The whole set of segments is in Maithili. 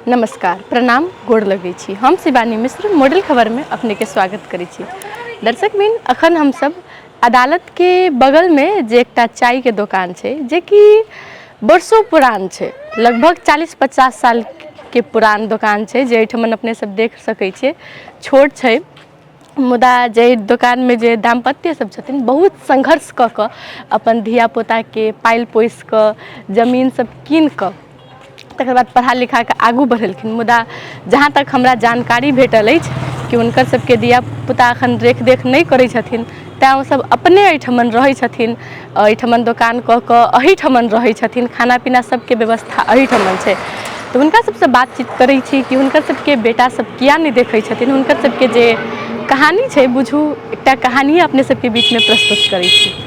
नमस्कार, प्रणाम, गोड़ लगै छी। हम शिवानी मिश्र मॉडल खबर में अपने के स्वागत करै छी। दर्शक बिन अखन हम सब अदालत के बगल में जे एकटा चाय के दुकान छै जे कि वर्षों पुरान छै, लगभग 40-50 साल के पुरान दुकान छै जे एठमन अपने सब देख सकै छियै। छोट छै मुदा जे दुकान में जे दाम्पत्य सब छथिन बहुत संघर्ष क क अपन धिया पुता के पाइल पोइस क जमीन सब कीन क तकर बाद पढ़ा लिखा के आगू बढ़ेलखिन। मुदा जहाँ तक हमरा जानकारी भेटल अछि कि हुनकर सबके धिया पुता एखन रेख नहीं करै छथिन, तैँ ओ सब अपने एहिठमन रहै छथिन, एहिठमन दोकान कऽ कऽ एहिठमन रहै छथिन, खाना पीना सबके व्यवस्था एहिठमन छै। तो हुनका सबसे बातचीत करै छी कि हुनकर सबके बेटा सब किया नहीं देखै छथिन, हुनकर सबके जे कहानी छै बुझू एकटा कहानी अपने सबके बीच में प्रस्तुत करै छी।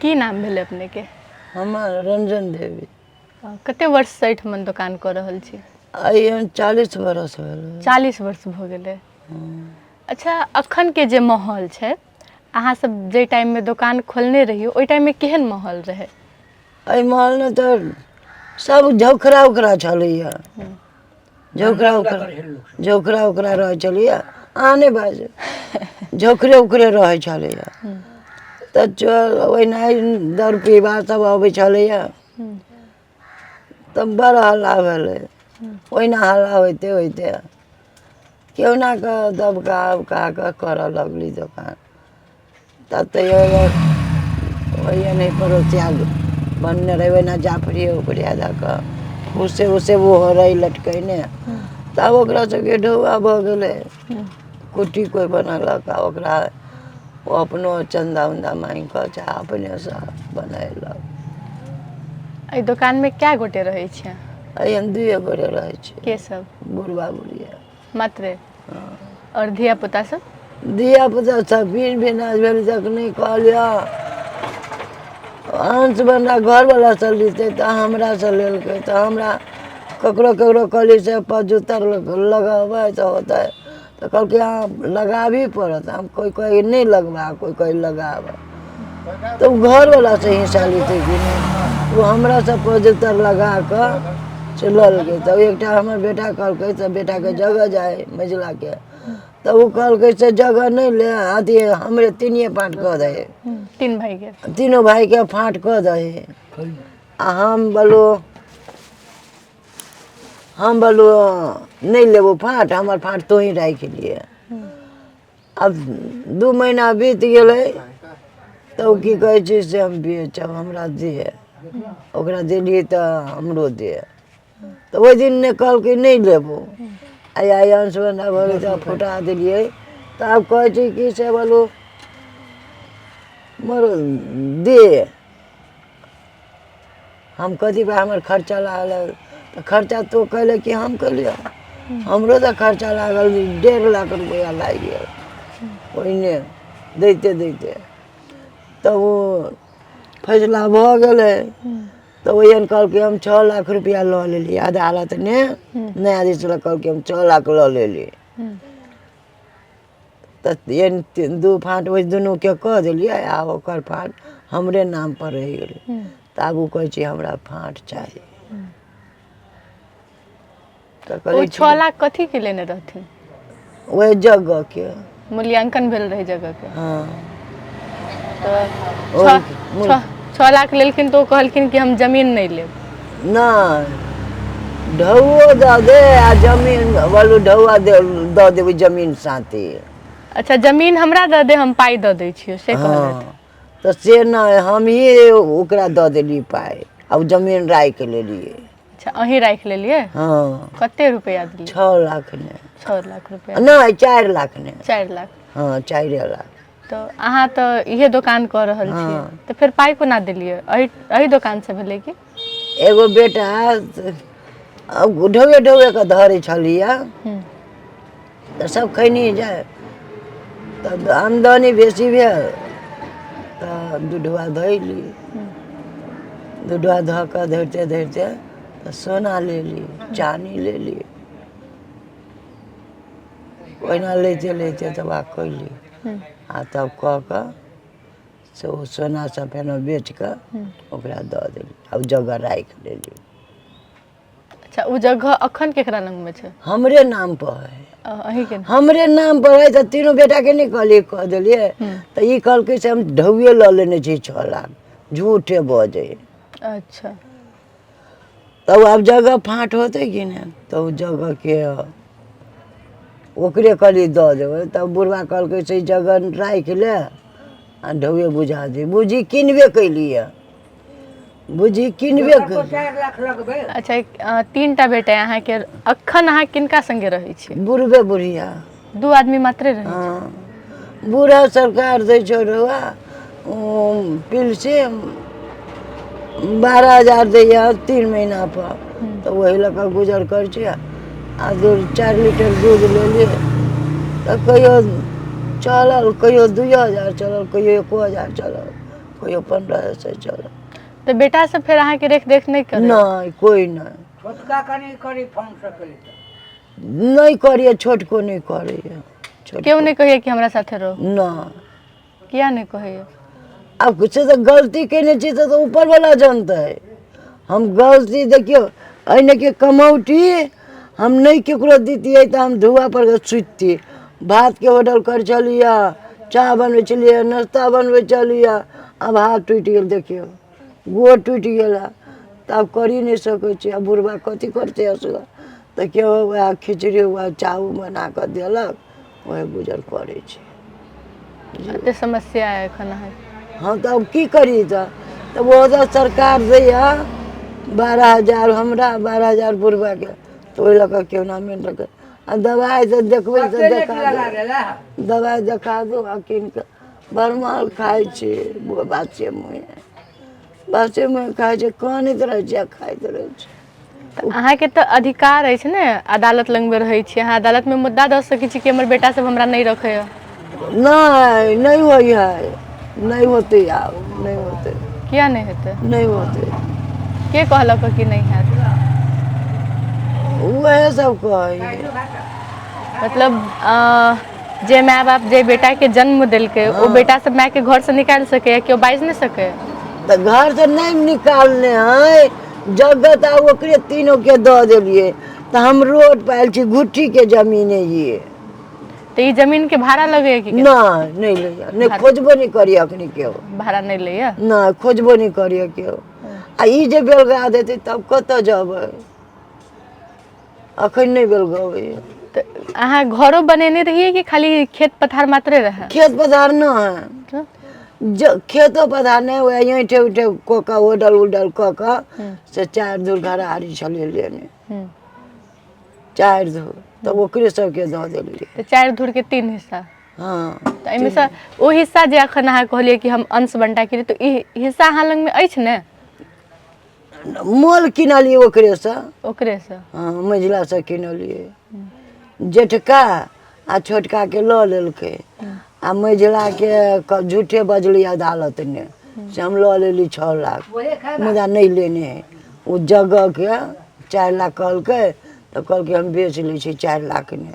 की नाम भेलै अपने के? हमर रंजन देवी। कते वर्ष से एहिठमन दुकान कऽ रहल छी? आइ 40 बरस भेल। 40 वर्ष भऽ गेलै। अच्छा, अखन के जे माहौल छै, अहाँ सब जे टाइम में दुकान खोलने रहियो ओई टाइम में केहन माहौल रहे? एहि माहौल में तो सब झोखरा उखरा छलैया, झोखरा उखरा रहे छलैया, आने बाज झोखरे उखरे रहे छलैया। तऽ चल ओहिना 10 रुपया सब अबै छलैया, तब बड़ हल्ला भेलै। ओहिना हल्ला होइते होइते केहुना कऽ दबका उबका कऽ करऽ लगली दुकान। तब तऽ ओहिए नहीं पड़ोसिया बनने रहे, ओहिना जाफरी उपरिया दऽ कऽ उसे वो रही लटकैने। तब ओकरा सबके ढौआ भऽ गेलै, कुट्टी कोई बनलक आ ओकरा ओ अपनो चंदा उन्दा मांगि कऽ चाहे अपने से बनैलक। एहि दुकान में क्या गोटे रहै छियै? एहिमे 2 गोरे रहै छी। के सब? बुढ़बा बुढ़िया मात्रे? और धिया पुता सब? धिया पुता सब भिन भिनाइ भेल जखनी कहलिअ अंश बंधा घरवला से लेतै तऽ हमरा से लेलकै, तऽ हमरा ककरो कहली से 75 लगेबै तऽ होतै, तो कहलकै हाँ लगा भी पड़त। हम कोई नहीं लगवा, कोई लगावा, तो घर वाला से हिस्सा लेते कि नहीं, वो हमरा से 75 लगा कर से ललकै। तब एकटा हमर बेटा कहलकै से बेटा के जगह जाए मझिला के, तब वो कहलकै से जगह नहीं ले, अथी हमरे 3 फाट कऽ दे। 3 भाई के? तीनों भाई के फाट कऽ दे। आ हम बोलू नहीं लेबो फाट, हमर फाट तो ही राख लिए। अब 2 महीना बीत गेलै, तो की कहै छै से हम बेचब, हमरा दे। ओकरा देलिए तो हमरो दे। तो ओहि दिन ने कहलकै नहीं लेबो, आइ अंश बंधा भऽ गेलै फुटा देलिए। तब कहै छै कि से बोलू मोर दे, हम कथी बा हमर खर्चा लागल, तो खर्चा तो कहले कि हम कहलिए हमरो तो खर्चा लागल 1.5 लाख रुपया लागि गेल ओहिने दैते दैते। तब वो फैसला भऽ गेलै, तो ओहन कहलकै हम 6 लाख रुपया लऽ लेली अदालत ने, न्यायाधीश कहलकै हम 6 लाख लऽ लेली। तऽ 2 फाट ओहि दुनू के कह देलिए आ ओकर फाट हमरे नाम पर रहि गेलै। तऽ आब ओ कहै छै हमरा फाट चाही। ओ 6 लाख कथी के लेने रहथिन? वही जगह के मूल्यांकन भेल रहे जगह के? हाँ। तो 6 लाख लेलखिन तो कहलखिन कि हम जमीन नहीं लेब? नहीं, ढौओ दऽ दे आ जमीन बोलू ढौआ दऽ देबै जमीन साथे। अच्छा, जमीन हमरा दऽ दे, हम पाई दऽ दै छियै से कहलथि? तो से नहीं, हम ही ओकरा दऽ देली पाई, अब जमीन राखि लेलिए। अच्छा, अहीं राखि लेलिए? हाँ। कते रुपया दिए? 6 लाख ने। 6 लाख रुपया? नहीं, 4 लाख ने। 4 लाख? हाँ, 4 लाख। तो अहाँ तो इहे दुकान कऽ रहल छियै, तो फिर पाई कोना देलिए? एही दुकान से भेलै कि? एगो बेटा ढौए ढौए के धरे छलिए, तो सब खैनी जाए, तब आमदनी बेसी भेल तऽ दूधवा धैली। दूधवा धऽ कऽ धरिते धरिते तो सोना लेली, चानी लेली, ओहिना लेते लेते तब कैली। आ तब कऽ कऽ से ओ सोना सब फेन बेच कऽ ओकरा दऽ देली अब जगह राखि लेली। अच्छा उ जगह अखन केकरा लंग में छै? हमरे नाम पर है, अहीं के? हमरे नाम पर है। तो तीनों बेटा के नहीं कहलिए कह दिलिए तो ई कहलकै से हम ढौए लऽ लेने छी 6 लाख, झूठे बजे। अच्छा तब अब जगह फाँट होते कि नहीं, तो उ जगह के ओकरे कहली दऽ देबै। तब बुढ़वा कहलकै से जगह राखि ले आ ढौए बुझा दे। बुझी किनबे कैलिए, बुझी किनबे कैली। अच्छा 3टा बेटा अहाँ के, अखन अहाँ किनका संगे रहै छी? बुढ़बे बुढ़िया 2 आदमी मात्रे रहै छी? हाँ बूढ़ा सरकार दै छौ रहुआ पेंशन 12,000 दैया 3 महीना पर, तो वही लऽ कऽ गुजर कर छी। आ 4 लीटर दूध लेलिए तो कहियो चलल, कहियो 2,000 चलल, कहियो 1,000 चलल, कहियो 1500 चलल। तो बेटा सब फिर अहाँ के देख नहीं करे? नहीं कोई नहीं, छोटका कनी करी फोन सकले नहीं करिए, छोटको नहीं करिए। क्यों नहीं कहिए कि हमरा साथे रहो? ना किया नहीं कहिए? अब कुछ तो गलती केने छी तो ऊपर वाला जानता है। हम गलती देखियो अने के कमौटी हम नहीं केकरो दीतिए तो हम धुआं पर सुतती। भात के होटल कर चलिए, चाय बनवे चलिए, नाश्ता बनवे चलिए। अब हाथ टूट गया, देखियो गोड़ टूट गया, तब करी नहीं सके छी। अब बुढ़वा कथी करते असुआ, तो क्यों वह खिचड़ी हुआ चाउ बना कर दिलक, वह गुजर करे छी। एते समस्या है एखन अहाँ? हाँ तो अब की करी तो वो तो सरकार दैया 12,000 हमरा 12,000 बुढ़वा के, तो वही लगा क्यों ना मिल रखे। आ दवाई तो देखबे तो देखा दो, दवाई देखा दो आ किन के बरमाल खाए छी। बाचे मुँह खाए छी, कानैत रहे छी आ खाइत रहे छी। तो अहाँ के तो अधिकार है ने, अदालत लंग में रहे छी, अहाँ अदालत में मुद्दा दऽ सकै छी कि हमर बेटा सब हमरा नहीं रखे है? नहीं नहीं होई है, नहीं होते यार, नहीं होते। किया नहीं हेतै? नहीं होते, के कहलक कि नहीं हैत? वह सब कहे। मतलब जे माय बाप जे बेटा के जन्म दिलके वो बेटा सब माय के घर से निकाल सके, क्यों बाइज नहीं सके? तो घर से नहीं निकालने हैं, जगत आ ओकरे तीनों के दऽ देलिए। तो हम रोड पायल छी, घुट्टी के जमीन है ये। तो ये जमीन के भाड़ा लगे कि? नहीं लिया, नहीं खोजबो नहीं करिए अखनी केओ, भाड़ा नहीं लिया? ना खोजबो नहीं करिए केओ। आ ई जे बेलगा देते तब कत जेबै, अखन नहीं बेलगबै। तो अहाँ घरों बनेने रहिए कि खाली खेत पथार मात्रे रहे? खेत पथार न है, तो? खेतो पथार नहीं हुआ, ऐठे उठे कऽ ओडल उडल कऽ से 4 धूर घरारी छलै लेने, 4 धूर, तो ओकरे सबके दऽ देलिए। तो 4 धूर के 3 हिस्सा? हाँ तो एहिमे से ओ हिस्सा जे अखन अहाँ कहलिए कि हम अंश बंटा केलिए, तो ई हिस्सा अहाँ लंग में अछि ने? मोल किनलिए ओकरे से। ओकरे से? हाँ मझिला से किनलिए। जेठका आ छोटका के लऽ लेलकै, आ मझिला के झूठे बजली अदालत ने से हम लऽ लेली 6 लाख, मुदा नहीं लेने है। वो जगह के 4 लाख कहलकै, तो कहलकै हम बेच ली छी 4 लाख ने,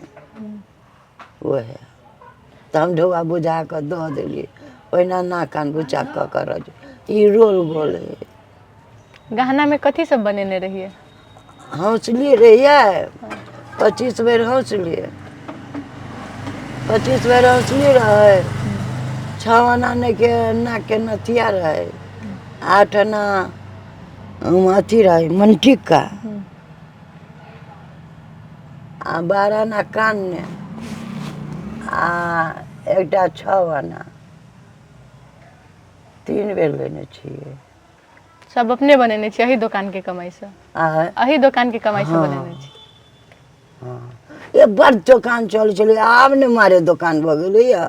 वह तो हम ढौआ बुझा कर दऽ देलिए। ओहिना ना कान बुचा कऽ कर ई रोल गोल है। गहना में कथी सब बनेने रहिए? हौसली रहिए 25 बेर हौसली, 25 बेर हौसली रहे, 6 आना के नाक के नथिया रहे, 8 आना अथी रहे मंटिक का, आ 12 आना कान ने, आ एकटा 6 आना। 3 बेर लेने छिए। सब अपने बनेने छी अही दुकान के कमाई से? अही दुकान के कमाई से बनेने छी? हाँ ये बड़ दुकान चल चले, आब ने मारे दुकान भ गेलै या,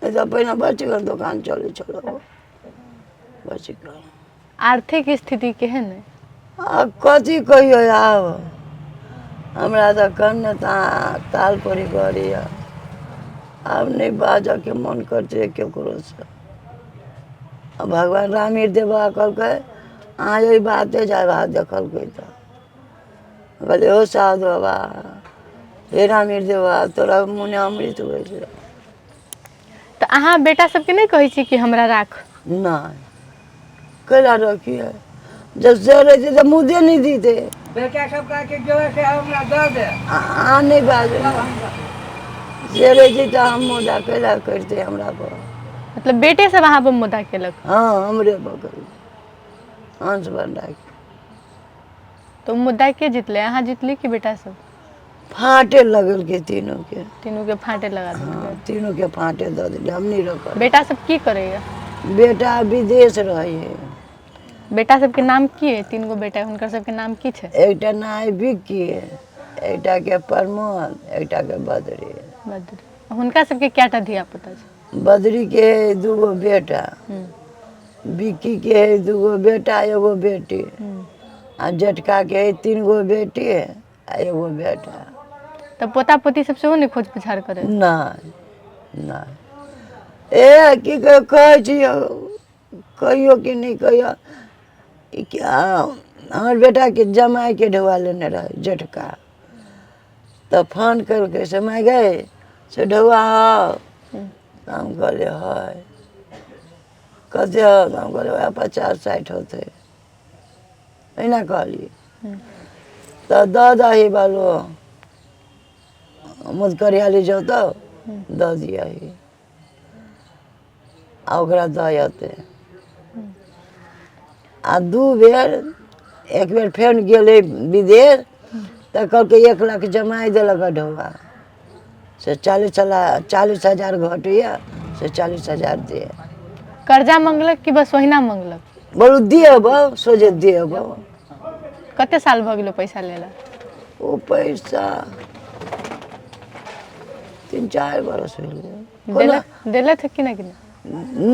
तो पहले बच गल दुकान चले चलो बच गल। आर्थिक स्थिति केहन है? आ कथी कहियो आब हमरा तो कन्ने ताल पड़ी गड़ी, अब नहीं बाजा के मन करते केकरो से। अब भगवान रामीर देवा कहलकै अहाँ यही बाते जाए बात देखलकै, तो कहलिए हो साधु बाबा हे रामीर देवा तोरा मुने अमृत होइ छै। तो अहाँ बेटा सबके नहीं कहै छी कि हमरा राख? नहीं कैला रखिए जब से रहते तो मुझे नहीं देते बेटा सब कहा कि जो है से हमरा दे दे आ नहीं बाजे से रहते तो हम मुदा कैला करते हमरा पर मतलब बेटे से वहाँ पर मुद्दा केलक। हाँ हमरे बगल हंस बंडा तो मुद्दा के जीतले, अहाँ जीतली कि बेटा सब? फाटे लगल के तीनों के तीनों के फाटे लगा देलकै। हाँ तीनों के फाटे दे दिले हम नहीं रखल बेटा सब की करैया? बेटा विदेश रहे बेटा सबके नाम की है? 3 गो बेटा है, हुनकर सबके नाम की छै? एकटा नाय विक्की एकटा के प्रमोद एकटा के बद्री बद्री। हुनका सबके कएटा धिया पुता छै? बद्री के है 2 गो बेटा विक्की के है 2 गो बेटा एगो बेटी आ जेठका के है 3 गो बेटी आ एगो बेटा तब पोता पोती सब सेहो नहीं खोज पुछार करे? नहीं नहीं ए की कहै छियो कहियो कि नहीं कहियो ई क्या हमर बेटा के जमाई के ढुआ लेने रहे जेठका तो फोन करके से मैं गए से ढुआ हम कहले है कते हम कहले 50-60 होते ऐना कहलिए तो दही बालो मुझ करियाली जाओ तो द दिया ही आ ओकरा दते आ 2 बेर एक बेर फेर गेले विदेश तो कहलके 1 लाख जमाई देलक ढौआ से 40,000 घटिया से 40,000 दे कर्जा मंगलक कि बस ओहिना मंगलक? बोलू देब सोझे देब कते साल भ गेलो पैसा लेला? ओ पैसा 3-4 बरस हो गए देले थे कि नहीं?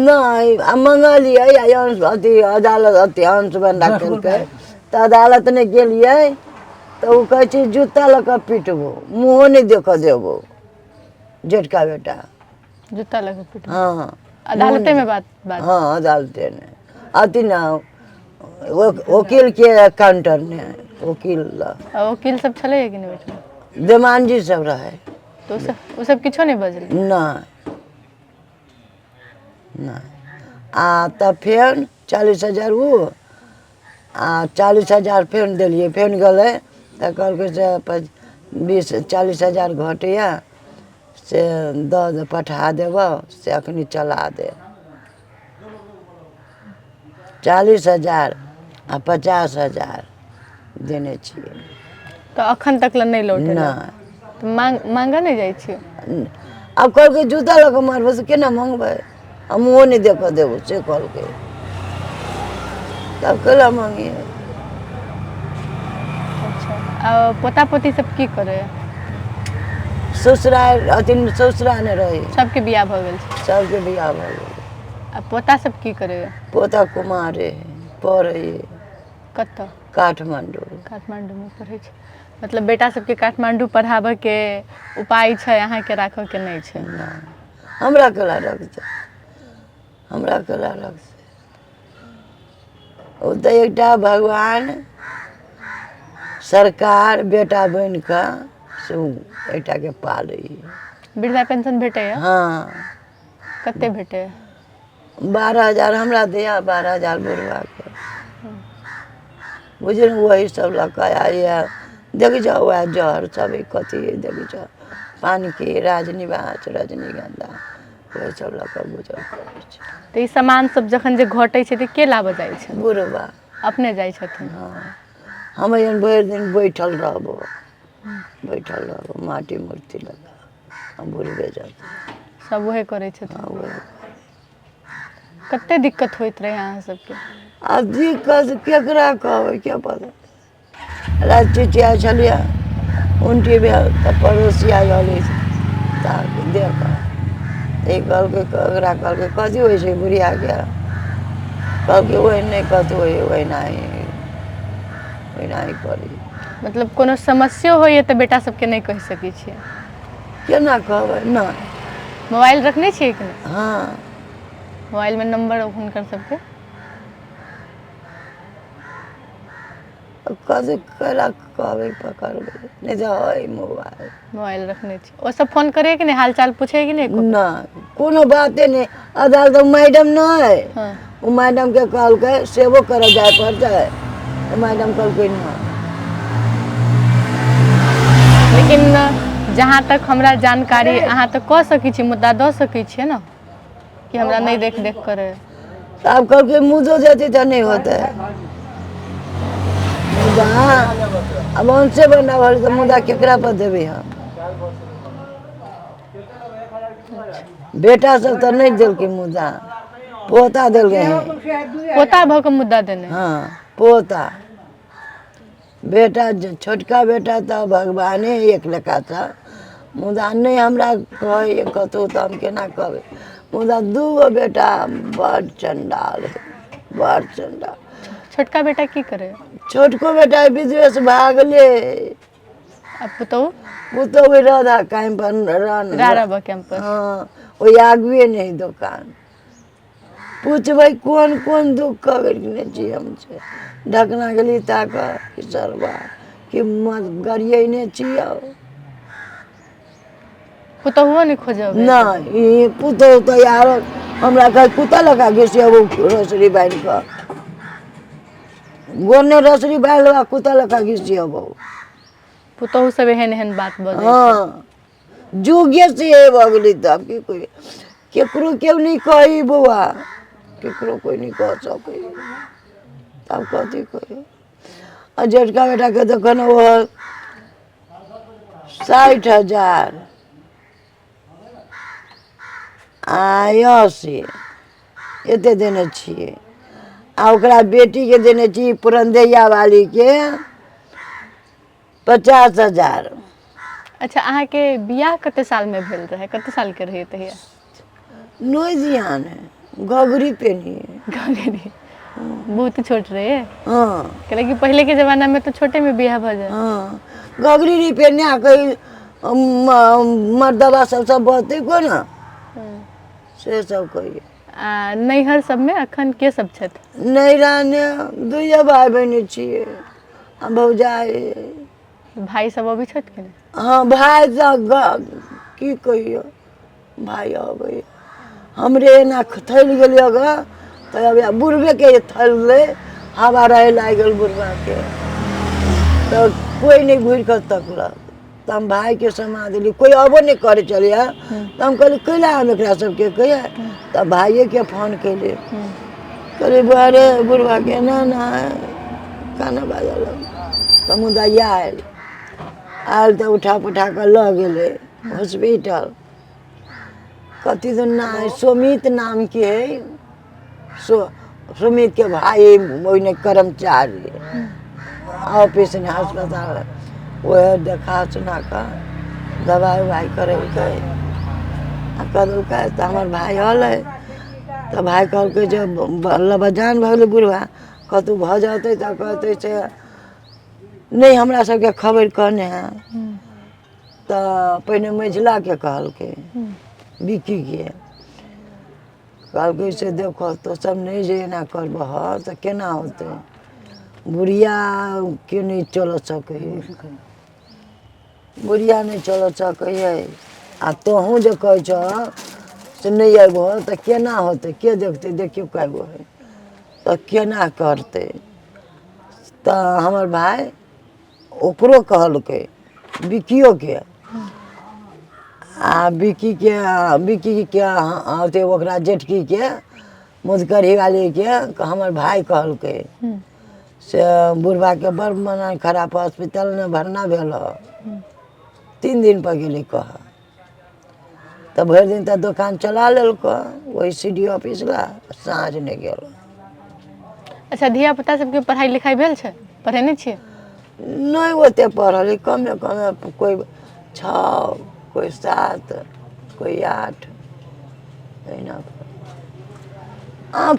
नहीं आ मंगलिए अथी अदालत अथी अंश बंदा केलकै तो अदालत ने गेलिए तो वो कहै छै जूता लऽ कऽ पीटबो मुँहो नहीं देख देबो जेठका बेटा जूता लगे पीट? हाँ अदालते में बात? हाँ अदालते ने अथी ना वकील के काउंटर ने वकील वकील सब छले कि नहीं बैठल? देमान जी सब रहे तो उ सब किछो नहीं बजले? नहीं नहीं आ तब फेर 40,000 वो आ 40,000 फेर दिलिए फेर गए तो कहलकै से 40,000 घटिया से दे पठा देब से अखनी चला दे 40,000 आ 50,000 देने छिए तो अखन तक ल नहीं लौटे? नहीं तो मांगा नहीं जाइ छिए? अब कहलकै जूता लऽ कऽ मारबै से केना मांगबै हम मुँहो नहीं देख देबो से कहलकै तब केला मांगिए अच्छा पोता पोती सब की करे? ससुरा अथी ससुरा ने रही सबके बियाह भ गेल छै? सबके बियाह भऽ गेल आ पोता सब की करे? पोता कुमारे पढ़े कत? काठमांडू काठमांडू में पढ़े छै। मतलब बेटा सबके काठमांडू पढ़ाबे के उपाय छै अहाँ के राखो के नहीं छै? नहीं हमरा केला रखते हमरा केला रखते ओ तो एकटा भगवान सरकार बेटा बन का से एकटा के पाले वृद्धा पेंशन भेटे? हाँ कते भेटे? 12,000 हमरा दिया 12,000 बुढ़वा के बुझे वही सब लकाया देख जाओ वह जहर सब कथी देख जाओ पानी के राजनिवास रजनीगंधा वही सब लका बुझल करै छै। तो ई सामान सब जखन जे घटै छै त के लाबऽ जाइ छै? बुढ़वा अपने जाइ छथिन? हाँ हम एहन भरि दिन बैठल रहबो माटी मूर्ति लगा हम बुढ़बे जाते सब वहे करै छथिन? हाँ वही कते दिक्कत होइत रहे अहाँ सबके? अब दिक्कत केकरा कहबै क्या पता रात चिचिया छलिए उनटी भेल तऽ पड़ोसिया गलै देख कहलकै ओकरा कहलकै कथी होइ छै बुढ़ियाके कहलकै ओहि नहीं कतहु होइ ओहिना ही करी। मतलब कोनो समस्या होइए तऽ बेटा सबके नहीं कहि सकै छियै? केना कहबै नहीं मोबाइल रखने छियै कि नहीं? हाँ मोबाइल में नंबर हुनकर सबके? कथी कैला कहबै पकड़बै नहीं तो है मोबाइल मोबाइल रखने छी? ओ सब फोन करे कि नहीं हाल चाल पूछे कि नहीं? नहीं कोनो बाते नहीं अदालत मैडम नहीं हाँ वो मैडम के कहल के सेवो कर जाए पड़ता है मैडम कहल के ना लेकिन जहाँ तक हमरा जानकारी अहाँ तो कह सकै छी मुद्दा दऽ सकै छियै ना कि हमरा नहीं देख करे तो आप कहल के मुँह देती तो नहीं होता है मुद्दा अब उनसे बना भर तो मुद्दा केकरा पर देवे हम बेटा सब तो नहीं दिल के मुद्दा पोता दिल गए हैं पोता भऽ के मुद्दा देने हाँ पोता बेटा छोटका बेटा तो भगवाने एक लेखा था मुदा नहीं हमरा कहे कतहु तो हम केना कहबै मुदा 2 बेटा बड़ चंडाल है बड़ चंडाल छोटका बेटा की करे छोटको बेटा विदेश भागले अब पुतहु वो तो वही राधा कहीं पर रारा कैंपस हाँ वो आगुए नहीं दुकान पूछबै कौन कौन दुख कबरने छी हमसे ढकना गेली ताक सरवा कि मत गरिए ने छियो पुतहुओ नहीं खोजब नहीं पुतहु तो यार हमरा कह कुत्ता लगा घिसिया वो रसरी बाइल का गोने रसरी बाइल कुत्ता लगा घिसिया वो पुतहु सब एहन एहन बात बजे हाँ जुगे से भगली तब की कोई केकरो क्यों नहीं कही बुआ केकरो कोई नहीं कह सके तब कथी कही और जेठका बेटा के तो कहना वो 60,000 आया से एते देने छिए आ ओकरा बेटी के देने छी पुरंदैया वाली के 50,000 अच्छा अहाँ के बियाह कते साल में भेल रहे कते साल के रहे तहिया नोई जियान है घघरी पेनी गगरी बहुत छोट रहे हाँ कहले कि पहले के जमाना में तो छोटे में बियाह भ जाए हाँ घघरी नहीं पेनी कहीं मर्दवा सब बहते को ना से सब कहिए नैहर सब में अखन के सब छथि नहीं रहने 2 भाई बहन छिए भौजाई भाई सब अभी छथि कि नहीं हाँ भाई सब की कहियो भाई अबै हमरे एना थैल गेलिए ग तो अब बुढ़बे के थैल ले हवा रहे लागल बुढ़बा के तो कोई नहीं घूर कर तकलक तो हम भाई के समा दिली कोई अबो नहीं करे चलिए तो हम कहली कैला हम एक सबके कहिए तो भाइये के फोन कैले कहली बारे बुढ़बा के ना खाना बाजल तो मुदा आयल तो उठा पुठा कर ल गए हॉस्पिटल कथी तो ना सुमित नाम के है सुमित के भाई ओने कर्मचारी ऑफिस ने अस्पताल वह देखा सुना कर दवाई उवाई करे कदल का तो हमार भाई हल है तो भाई कहल के जब लबजान भगल बुढ़वा कतू भ जाते तो कहते से नहीं हमरा सबके खबर कहने हैं तो पहले मझिला के कहल के बिकी के कहल के से देखो तो सब नहीं जे ना करब तो केना होते बुढ़िया के नहीं चल सके बुढ़िया नहीं चल सके आ तोहूँ जो कह से नहीं अबो तो केना होते के देखते देखियो कगो है तो केना करते तो हमार भाई ओकरो कहल के बिकियो के आ बिकी के आते ओकरा जेठकी के मुदकरी वाली के हमार भाई कहल के से बुढ़वा के बड़ मन खराब हॉस्पिटल में भरना भेल 3 दिन पर गेली कह तो भर दिन तो दुकान चला लेलक वही CD ऑफिस ला साँझ नहीं गेल अच्छा धिया पुता सबके पढ़ाई लिखाई भेल छै पढ़ेने छियै नहीं ओते पढ़ल कमे कमे कोई 6 कोई 7 कोई 8 एना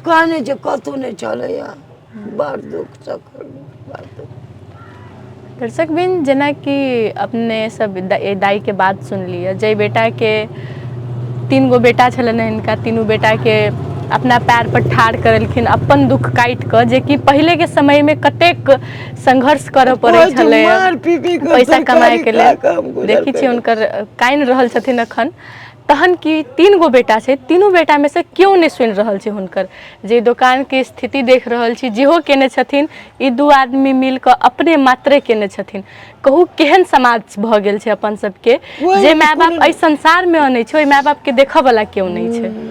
कहने छै कतहु नहीं चले बड़ दुख सकर बड़ दुख दर्शक बिन जेना कि अपने सब दाई के बात सुन लिया जय बेटा के 3 गो बेटा छलन इनका तीनों बेटा के अपना पैर पर ठाढ़ करलखिन अपन दुख काटि क जे कि पहले के समय में कतेक संघर्ष करऽ पड़ै छलै पैसा कमाए के लेल देखै छी हुनकर काइन रहल छथिन अखन तहन कि 3 गो बेटा छै, तीनों बेटा में से क्यों नहीं सुनि रहल छै हुनकर जे दुकान के स्थिति देख रहल छी, जेहो केने छथिन ई 2 आदमी मिल के अपने मात्रे केने छथिन। कहू केहन समाज भ गेल छै अपन सबके जे माय बाप एहि संसार में आनै छै, ओहि माय बाप के देखऽ वाला क्यों नहीं छै।